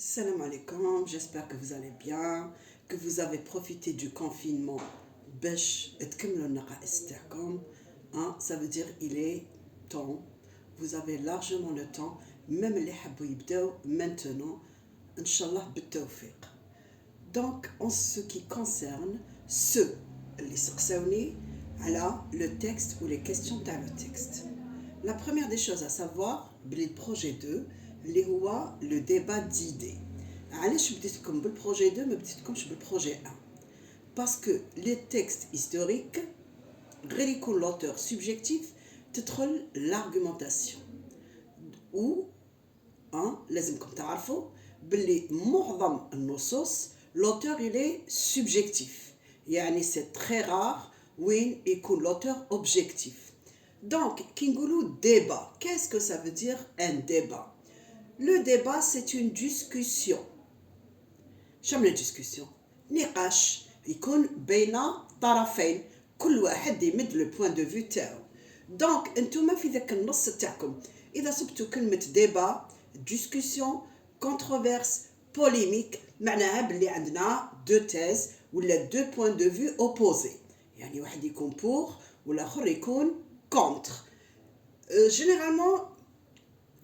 Salam alaikum, j'espère que vous allez bien, que vous avez profité du confinement. Ça veut dire il est temps, vous avez largement le temps, même les habou yibdaw maintenant, Inch'Allah بالتوفيق. Donc, en ce qui concerne ceux اللي سقساوني على le texte ou les questions dans le texte. La première des choses à savoir, le projet 2, اللي هو le débat d'idées. علاش بديتكم بالprojet 2 ما بديتكمش بالprojet 1 parce que les textes historiques غير يكون l'auteur subjectif تدخل l'argumentation ou لازمكم تعرفوا باللي معظم النصوص l'auteur il est subjectif يعني c'est très rare وين يكون l'auteur objectif. Donc كي نقولوا débat, qu'est-ce que ça veut dire un débat? Le débat c'est une discussion. شنو الديسكسيون؟ نقاش يكون بين طرفين كل واحد يمد لو بوين دو فيو تاعو. دونك انتوما في ذاك النص تاعكم اذا صبتوا كلمه ديبا ديسكسيون كونتروفيرس بوليميك معناها باللي عندنا دو تيز ولا دو بوين دو فيو اوبوزي، يعني واحد يكون بور والاخر يكون كونتر. جينيرالمون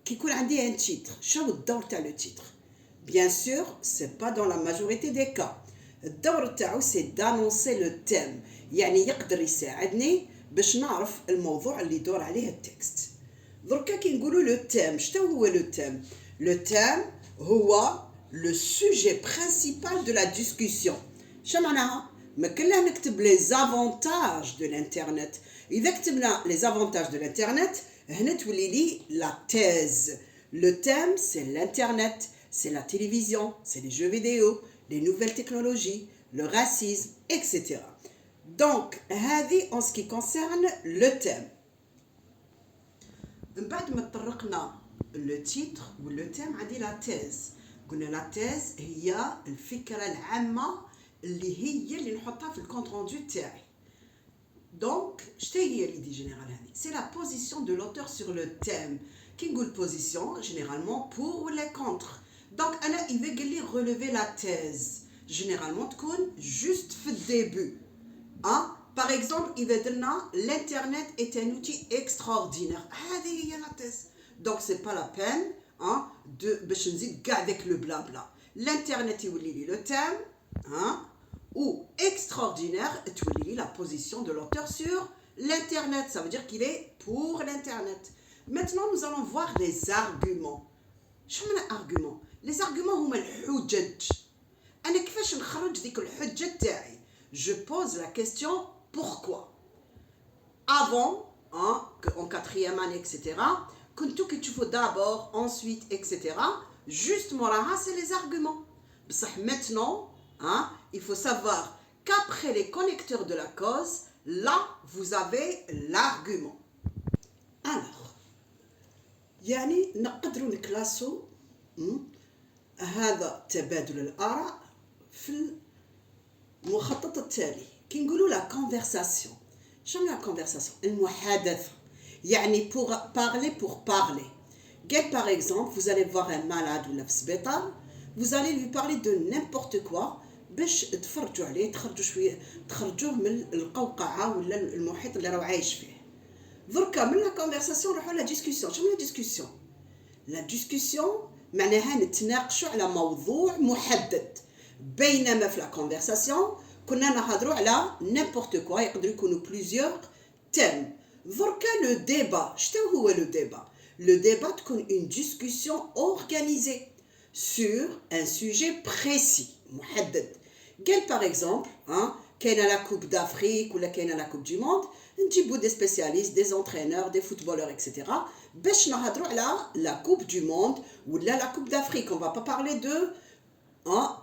كي يكون عندي ان تيتر، شنو الدور تاع لو تيتر؟ Bien sûr, c'est pas dans la majorité des cas. الدور تاعو c'est d'annoncer le thème، يعني يقدر يساعدني باش نعرف الموضوع اللي يدور عليه التكست. دركا كي نقولوا لو thème، شنو هو لو thème؟ لو thème هو le sujet principal de la discussion. شنو معناها؟ ما كنا نكتب les avantages de l'internet. إذا كتبنا les avantages de l'internet هنا تولي لي la thèse. Le thème c'est l'internet. C'est la télévision, c'est les jeux vidéo, les nouvelles technologies, le racisme, etc. Donc, هذه en ce qui concerne le thème. بعد ما طرقنا le titre ou le thème عندي la thèse. قلنا la thèse هي الفكرة العامة اللي نحطها في الكونت روندو تاعي. Donc, شتي هي l'idée générale هذه؟ C'est la position de l'auteur sur le thème. كي نقول position, généralement pour ou les contre. Donc, أنا إذا قال لي relever la thèse généralement تكون juste في الديبut. Par exemple, إذا درنا l'internet est un outil extraordinaire. هذه هي la thèse. Donc, c'est pas la peine de باش نزيد كاع avec le blabla. L'internet يولي لي le thème ou extraordinaire تولي لي la position de l'auteur sur l'internet. Ça veut dire qu'il est pour l'internet. Maintenant, nous allons voir les arguments. شنو من arguments؟ Les arguments هما الحجج. أنا كيفاش نخرج ديك الحجة تاعي؟ Je pose la question pourquoi. Avant, en quatrième année, etc. كنتو كتشوفوا d'abord, ensuite, etc. Juste موراها c'est les arguments. بصح maintenant, il faut savoir qu'après les connecteurs de la cause, là vous avez l'argument. Alors, يعني نقدروا نكلاسو هذا تبادل الآراء في المخطط التالي. كي نقولوا لا conversation، شنو لا conversation؟ المحادثة، يعني pour parler. Quel par exemple, vous allez voir un malade ولا في السبيطار، vous allez lui parler de n'importe quoi باش تفرجوا عليه، تخرجوه من القوقعة ولا المحيط اللي راهو عايش فيه. دركا من لا conversation نروحوا لا discussion. شنو لا discussion؟ لا discussion معناها نتناقشوا على موضوع محدد، بينما في لا conversation كنا نهضروا على n'importe quoi، يقدروا يكونوا plusieurs thèmes. دركا لو ديبا، شنو هو لو ديبا؟ لو ديبا تكون une discussion organisée sur un sujet précis محدد. قال par exemple كاينه لا كوب d'Afrique ولا كاينه لا كوب du monde، نجيبوا des spécialistes, des entraîneurs, des footballeurs, etc. باش نهضروا على la coupe du monde ولا la coupe d'Afrique. On va pas parler de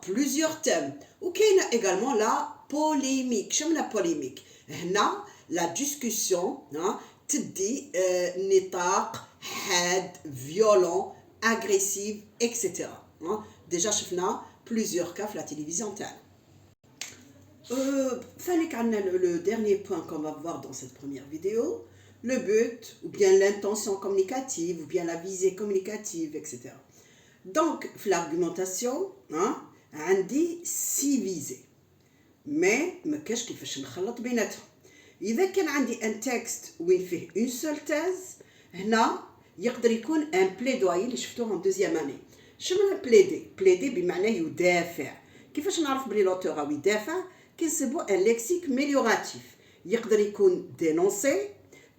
plusieurs thèmes. وكاينه également la polémique. شنو la polémique؟ هنا la discussion تدي نطاق حاد violent agressif etc. déjà شفنا plusieurs cas في la télévision تاعنا. Le dernier point qu'on va voir dans cette première vidéo, le but ou bien l'intention communicative ou bien la visée communicative, etc. Donc, l'argumentation, عندي 6 visées. Mais ما كاش كيفاش نخلط بيناتهم. إذا كان عندي un texte وين فيه une seule thèse هنا يقدر يكون un plaidoyer اللي شفتوه en deuxième année. شنو بليدي بمعنى يدافع. كيفاش نعرف بلي لوتور راهو يدافع؟ كنسمو ان لكسيك ميليوراتيف. يقدر يكون دينونسي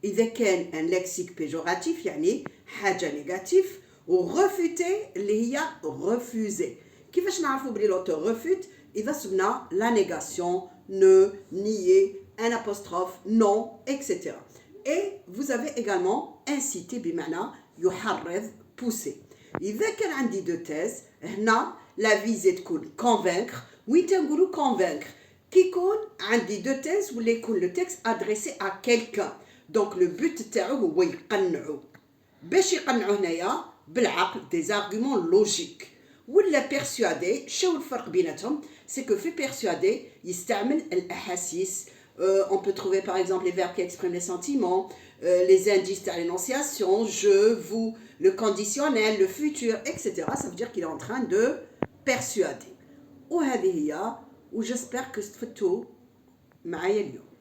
اذا كان ان لكسيك بيجوراتيف يعني حاجه نيجاتيف، وريفوتي اللي هي ريفوزي. كيفاش نعرفوا بلي لوتور ريفوت؟ اذا سبنا لا نيغاسيون، نو، نيي، ان apostrophe, non, etc. Et vous avez également incité بمعنى يحرض، pousser. إذا كان عندي دو تيز هنا لا فيزي تكون convaincre. وين تنقولوا convaincre؟ كي يكون عندي دو تيز ولا يكون لو تيكست ادريسي ا كيلكان. دونك لو بوت تاعو هو يقنعو. باش يقنعو هنايا بالعقل دي زارغومون لوجيك. ولا بيرسوادي. شو الفرق بيناتهم؟ سي كو في بيرسوادي يستعمل الاحاسيس. On peut trouver par exemple les verbes qui expriment les sentiments, les indices de l'énonciation, je, vous, le conditionnel, le futur, etc. Ça veut dire qu'il est en train de persuader. وهذه هي، وجespère que استفدتوا معايا اليوم.